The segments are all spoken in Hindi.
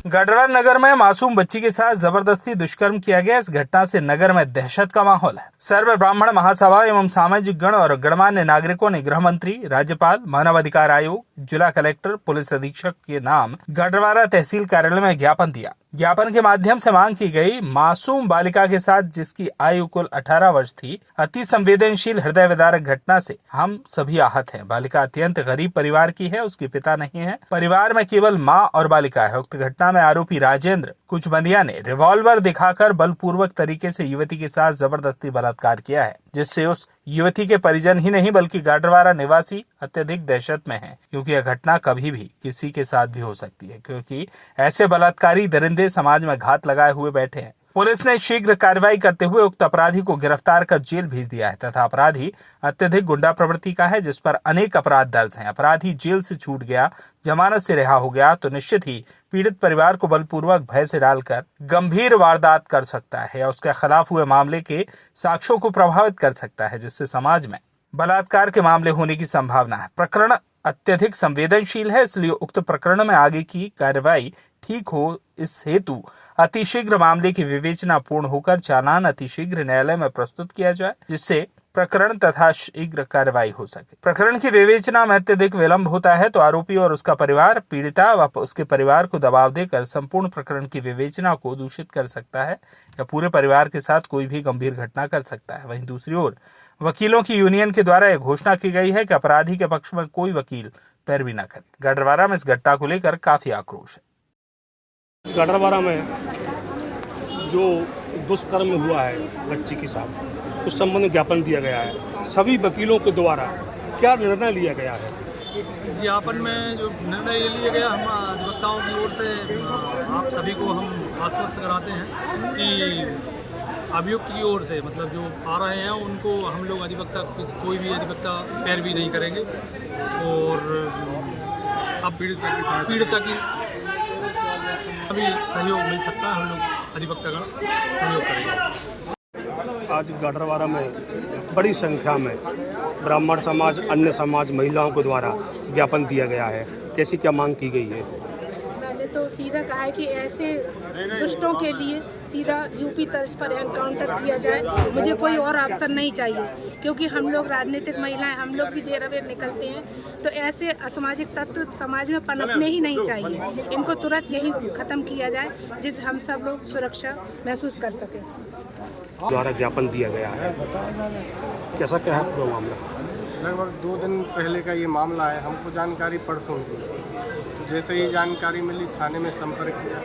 गढ़वा नगर में मासूम बच्ची के साथ जबरदस्ती दुष्कर्म किया गया। इस घटना से नगर में दहशत का माहौल है। सर्व ब्राह्मण महासभा एवं सामाजिक गण और गणमान्य नागरिकों ने गृह मंत्री, राज्यपाल, मानवाधिकार आयोग, जिला कलेक्टर, पुलिस अधीक्षक के नाम गढ़वारा तहसील कार्यालय में ज्ञापन दिया। ज्ञापन के माध्यम से मांग की गई, मासूम बालिका के साथ जिसकी आयु कुल 18 वर्ष थी, अति संवेदनशील हृदय विदारक घटना से हम सभी आहत हैं। बालिका अत्यंत गरीब परिवार की है, उसके पिता नहीं है, परिवार में केवल मां और बालिका है। उक्त घटना में आरोपी राजेंद्र कुचबंदिया ने रिवॉल्वर दिखाकर बलपूर्वक तरीके से युवती के साथ जबरदस्ती बलात्कार किया है, जिससे उस युवती के परिजन ही नहीं बल्कि गढ़वारा निवासी अत्यधिक दहशत में हैं, क्योंकि यह घटना कभी भी किसी के साथ भी हो सकती है, क्योंकि ऐसे बलात्कारी दरिंदे समाज में घात लगाए हुए बैठे हैं। पुलिस ने शीघ्र कार्रवाई करते हुए उक्त अपराधी को गिरफ्तार कर जेल भेज दिया है तथा अपराधी अत्यधिक गुंडा प्रवृत्ति का है, जिस पर अनेक अपराध दर्ज हैं। अपराधी जेल से छूट गया, जमानत से रिहा हो गया तो निश्चित ही पीड़ित परिवार को बलपूर्वक भय से डालकर गंभीर वारदात कर सकता है या उसके खिलाफ हुए मामले के साक्ष्यों को प्रभावित कर सकता है, जिससे समाज में बलात्कार के मामले होने की संभावना है। प्रकरण अत्यधिक संवेदनशील है, इसलिए उक्त प्रकरण में आगे की कार्रवाई ठीक हो, इस हेतु अतिशीघ्र मामले की विवेचना पूर्ण होकर चालान अतिशीघ्र न्यायालय में प्रस्तुत किया जाए, जिससे प्रकरण तथा शीघ्र कार्रवाई हो सके। प्रकरण की विवेचना में अत्यधिक विलंब होता है तो आरोपी और उसका परिवार पीड़िता व उसके परिवार को दबाव देकर संपूर्ण प्रकरण की विवेचना को दूषित कर सकता है या पूरे परिवार के साथ कोई भी गंभीर घटना कर सकता है। वहीं दूसरी ओर वकीलों की यूनियन के द्वारा यह घोषणा की गई है कि अपराधी के पक्ष में कोई वकील पैरवी न करे। गढ़वारा में इस घटना को लेकर काफी आक्रोश है। गढ़वारा में जो दुष्कर्म हुआ है बच्ची के साथ, उस संबंध में ज्ञापन दिया गया है। सभी वकीलों के द्वारा क्या निर्णय लिया गया है? इस ज्ञापन में जो निर्णय ये लिया गया, हम अधिवक्ताओं की ओर से आप सभी को हम आश्वस्त कराते हैं कि अभियुक्त की ओर से मतलब जो आ रहे हैं उनको हम लोग अधिवक्ता कोई भी अधिवक्ता पैरवी नहीं करेंगे और अब पीड़िता की अभी सहयोग मिल सकता है, हम लोग अधिवक्ता का सहयोग करेंगे। आज गढ़वारा में बड़ी संख्या में ब्राह्मण समाज, अन्य समाज, महिलाओं के द्वारा ज्ञापन दिया गया है। कैसी क्या मांग की गई है? मैंने तो सीधा कहा है कि ऐसे दुष्टों के लिए सीधा यूपी तर्ज पर एनकाउंटर किया जाए। मुझे कोई और ऑप्शन नहीं चाहिए, क्योंकि हम लोग राजनीतिक महिलाएं, हम लोग भी देर अवेर निकलते हैं, तो ऐसे असामाजिक तत्व समाज में पनपने ही नहीं चाहिए। इनको तुरंत यही खत्म किया जाए, जिससे हम सब लोग सुरक्षा महसूस कर सकें। द्वारा ज्ञापन दिया गया है, कैसा क्या है पूरा मामला? लगभग 2 दिन पहले का ये मामला है। हमको जानकारी परसों की, तो जैसे ही जानकारी मिली थाने में संपर्क किया,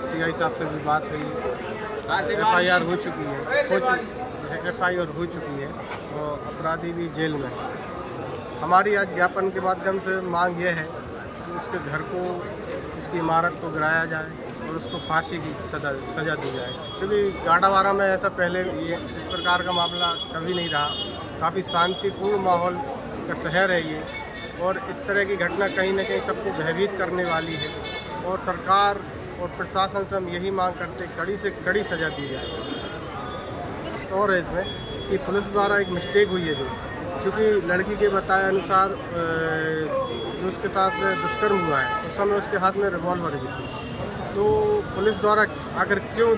टीआई साहब से भी बात हुई, एफआईआर हो चुकी है, एफआईआर हो चुकी है और अपराधी भी जेल में है। हमारी आज ज्ञापन के माध्यम से मांग ये है कि उसके घर को, उसकी इमारत को गिराया जाए और उसको फांसी की सज़ा दी जाए, क्योंकि गढ़वारा में ऐसा पहले ये इस प्रकार का मामला कभी नहीं रहा। काफ़ी शांतिपूर्ण माहौल का शहर है ये, और इस तरह की घटना कहीं ना कहीं सबको भयभीत करने वाली है। और सरकार और प्रशासन से हम यही मांग करते, कड़ी से कड़ी सज़ा दी जाए। और है इसमें कि पुलिस द्वारा एक मिस्टेक हुई है, जो क्योंकि लड़की के बताए अनुसार जो उसके साथ दुष्कर्म हुआ है उस समय उसके हाथ में रिवॉल्वर भी थी, तो पुलिस द्वारा आखिर क्यों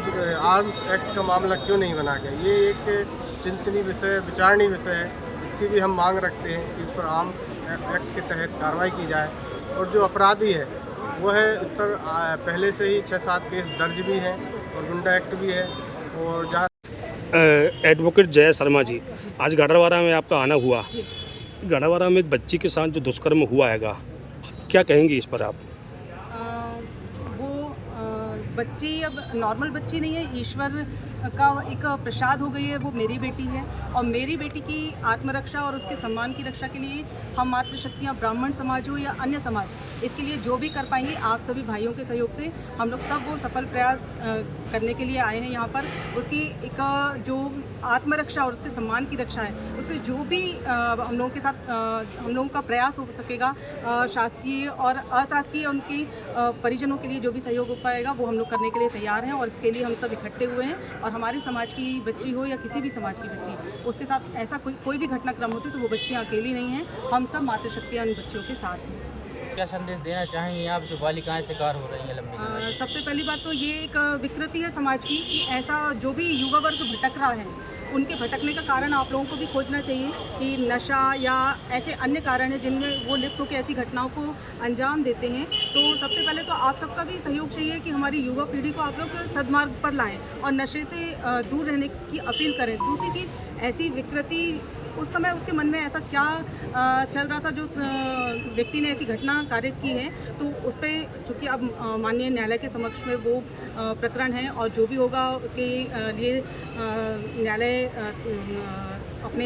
आर्म्स एक्ट का मामला क्यों नहीं बना गया? ये एक चिंतनीय विषय, विचारणीय विषय है। इसकी भी हम मांग रखते हैं कि इस पर आर्म्स एक्ट के तहत कार्रवाई की जाए। और जो अपराधी है वो है, इस पर पहले से ही 6-7 केस दर्ज भी हैं और गुंडा एक्ट भी है। और जहाँ एडवोकेट जय शर्मा जी, आज गढ़वारा में आपका आना हुआ। गढ़वारा में एक बच्ची के साथ जो दुष्कर्म हुआ हैगा, क्या कहेंगी इस पर आप? बच्ची अब नॉर्मल बच्ची नहीं है, ईश्वर का एक प्रसाद हो गई है। वो मेरी बेटी है और मेरी बेटी की आत्मरक्षा और उसके सम्मान की रक्षा के लिए हम मातृशक्तियाँ, ब्राह्मण समाज हो या अन्य समाज, इसके लिए जो भी कर पाएंगे, आप सभी भाइयों के सहयोग से हम लोग सब वो सफल प्रयास करने के लिए आए हैं यहाँ पर। उसकी एक जो आत्मरक्षा और उसके सम्मान की रक्षा है, उसके जो भी हम लोगों के साथ हम लोगों का प्रयास हो सकेगा, शासकीय और अशासकीय उनकी परिजनों के लिए जो भी सहयोग हो पाएगा वो हम लोग करने के लिए तैयार हैं। और इसके लिए हम सब इकट्ठे हुए हैं और हमारे समाज की बच्ची हो या किसी भी समाज की बच्ची, उसके साथ ऐसा कोई भी घटनाक्रम होती है तो वो बच्चियाँ अकेली नहीं हैं, हम सब मातृशक्तियाँ उन बच्चियों के साथ हैं। क्या संदेश देना चाहेंगे आप जो बालिकाएं शिकार हो रही हैं लंबी समय से? सबसे पहली बात तो ये एक विकृति है समाज की कि ऐसा जो भी युवा वर्ग भटक रहा है उनके भटकने का कारण आप लोगों को भी खोजना चाहिए कि नशा या ऐसे अन्य कारण हैं जिनमें वो लिप्त होकर ऐसी घटनाओं को अंजाम देते हैं। तो सबसे पहले तो आप सबका भी सहयोग चाहिए कि हमारी युवा पीढ़ी को आप लोग सद्मार्ग पर लाएं और नशे से दूर रहने की अपील करें। दूसरी चीज़, ऐसी विकृति उस समय उसके मन में ऐसा क्या चल रहा था जो व्यक्ति ने ऐसी घटना कारित की है, तो उस पर चूँकि अब माननीय न्यायालय के समक्ष में वो प्रकरण है और जो भी होगा उसके लिए न्यायालय अपने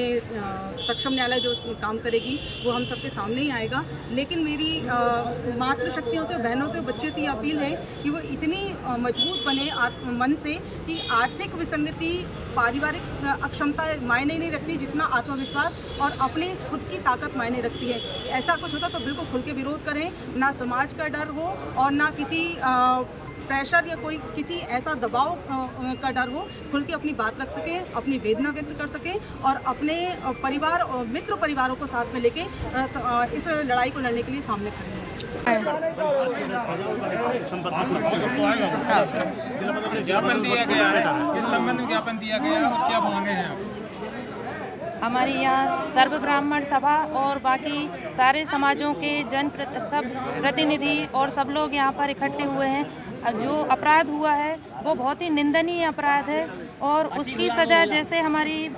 सक्षम न्यायालय जो उसमें काम करेगी वो हम सबके सामने ही आएगा। लेकिन मेरी मातृशक्तियों से, बहनों से, बच्चों से अपील है कि वो इतनी मजबूत बने मन से कि आर्थिक विसंगति, पारिवारिक अक्षमता मायने नहीं रखती जितना आत्मविश्वास और अपने खुद की ताकत मायने रखती है। ऐसा कुछ होता तो बिल्कुल खुल के विरोध करें, ना समाज का डर हो और ना किसी प्रेशर या कोई किसी ऐसा दबाव का डर हो। खुल के अपनी बात रख सकें, अपनी वेदना व्यक्त कर सकें और अपने परिवार और मित्र परिवारों को साथ में लेके इस लड़ाई को लड़ने के लिए सामने खड़े हैं। ज्ञापन दिया गया है, इस संबंध में ज्ञापन दिया गया है और क्या मांगे हैं आप? हमारे यहाँ सर्व ब्राह्मण सभा और बाकी सारे समाजों के सब प्रतिनिधि और सब लोग यहाँ पर इकट्ठे हुए हैं। अब जो अपराध हुआ है वो बहुत ही निंदनीय अपराध है और उसकी सज़ा, जैसे हमारी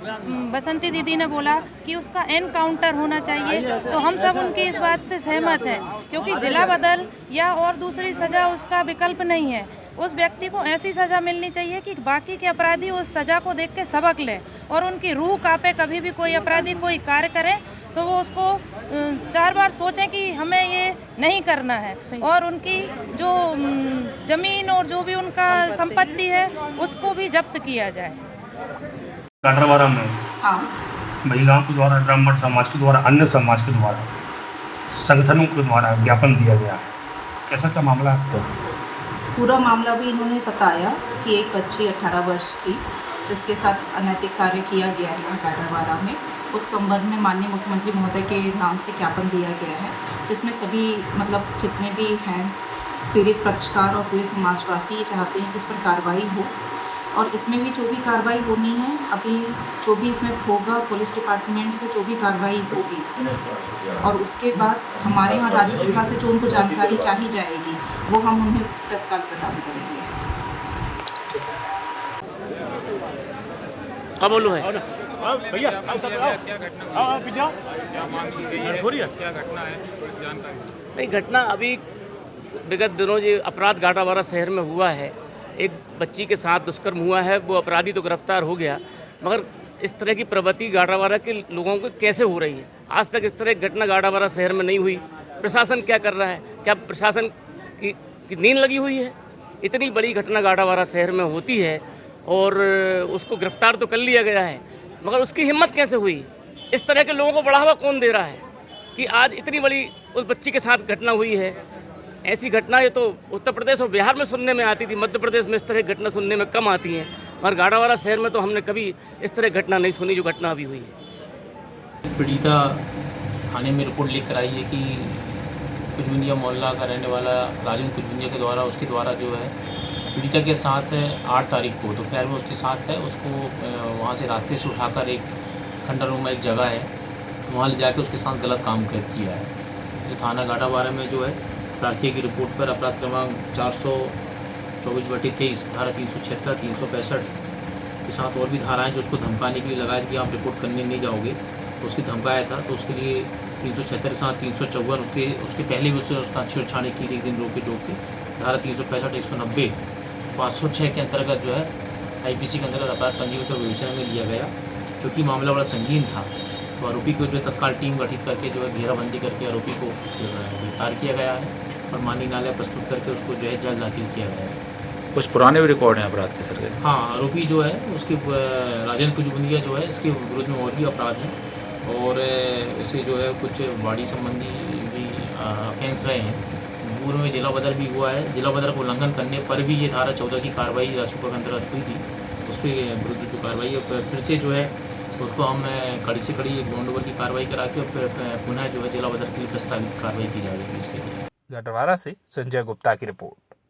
बसंती दीदी ने बोला कि उसका एनकाउंटर होना चाहिए, तो हम सब उनकी इस बात से सहमत हैं, क्योंकि जिला बदल या और दूसरी सज़ा उसका विकल्प नहीं है। उस व्यक्ति को ऐसी सज़ा मिलनी चाहिए कि बाकी के अपराधी उस सज़ा को देख के सबक लें और उनकी रूह कांपे। कभी भी कोई अपराधी कोई कार्य करे तो वो उसको 4 बार सोचें कि हमें ये नहीं करना है, और उनकी जो ज़मीन और जो भी उनका संपत्ति है उसको भी जब्त किया जाए। गाडरवारा में महिलाओं के द्वारा, ब्राह्मण समाज के द्वारा, अन्य समाज के द्वारा, संगठनों के द्वारा ज्ञापन दिया गया है। कैसा क्या मामला है? पूरा मामला भी इन्होंने बताया कि एक बच्ची 18 वर्ष की जिसके साथ अनैतिक कार्य किया गया है यहाँ गाडरवारा में, उस संबंध में माननीय मुख्यमंत्री महोदय के नाम से ज्ञापन दिया गया है, जिसमें सभी जितने भी हैं पीड़ित पक्षकार और पूरे समाजवासी ये चाहते हैं कि इस पर कार्रवाई हो, और इसमें भी जो भी कार्रवाई होनी है, अभी जो भी इसमें होगा पुलिस डिपार्टमेंट से जो भी कार्रवाई होगी, और उसके बाद हमारे यहाँ राजस्व विभाग से जो उनको जानकारी चाहिए जाएगी वो हम उन्हें तत्काल प्रदान करेंगे। अब बोलो है भैया, नहीं, घटना अभी विगत दिनों ये अपराध गाडरवारा शहर में हुआ है। एक बच्ची के साथ दुष्कर्म हुआ है, वो अपराधी तो गिरफ्तार हो गया, मगर इस तरह की प्रवृत्ति गाडरवारा के लोगों को कैसे हो रही है? आज तक इस तरह की घटना गाडरवारा शहर में नहीं हुई। प्रशासन क्या कर रहा है? क्या प्रशासन की नींद लगी हुई है? इतनी बड़ी घटना गाडरवारा शहर में होती है और उसको गिरफ्तार तो कर लिया गया है, मगर उसकी हिम्मत कैसे हुई? इस तरह के लोगों को बढ़ावा कौन दे रहा है कि आज इतनी बड़ी उस बच्ची के साथ घटना हुई है? ऐसी घटनाएं तो उत्तर प्रदेश और बिहार में सुनने में आती थी, मध्य प्रदेश में इस तरह की घटना सुनने में कम आती हैं, मगर गाडरवारा शहर में तो हमने कभी इस तरह घटना नहीं सुनी जो घटना अभी हुई है। पीड़िता थाने में रिपोर्ट लेकर आई है कि कुजबुंदिया मोहल्ला का रहने वाला राजन कुजबुंदिया के द्वारा, उसके द्वारा जो है पीड़िता के साथ 8 तारीख को दोपहर में उसके साथ है, उसको वहाँ से रास्ते से उठाकर एक खंडर एक जगह है वहाँ ले जाकर उसके साथ गलत काम किया है। जो थाना गाडरवारा में जो है प्रार्थी की रिपोर्ट पर अपराध क्रमांक 424/23 धारा 376, 365 के साथ और भी धाराएं जो उसको धमकाने के लिए लगाया कि आप रिपोर्ट करने नहीं जाओगे, तो उसकी धमकाया था, तो उसके लिए 376 के साथ 354 उसके पहले भी उसका छेड़छाड़ की थी, एक दिन रोक के धारा 365, 190, 506 के अंतर्गत जो है IPC के अंतर्गत अपराध पंजीकृत और विवेचना में लिया गया। चूँकि मामला बड़ा संगीन था तो आरोपी को जो तत्काल टीम गठित करके जो है घेराबंदी करके आरोपी को गिरफ्तार किया गया है और माननीय न्यायालय प्रस्तुत करके उसको जो है जल्द दाखिल किया गया है। कुछ पुराने भी रिकॉर्ड हैं अपराध के सर? हाँ, आरोपी जो है उसके राजन कुजबुंदिया जो है इसके विरुद्ध में और भी अपराध हैं और इसे जो है कुछ बॉडी संबंधी भी ऑफेंस रहे हैं। पूर्व में जिला बदल भी हुआ है, जिला बदल को उल्लंघन करने पर भी ये धारा 14 की कार्रवाई राजस्व के अंतर्गत हुई थी, उस पर विरुद्ध जो कार्रवाई फिर से जो है तो उसको हम कड़ी से कड़ी एक बॉन्ड ओवर की कार्रवाई करा के फिर पुनः जो है जिला बदर के लिए प्रस्तावित कार्रवाई की जाएगी इसके लिए। गढ़वारा से संजय गुप्ता की रिपोर्ट।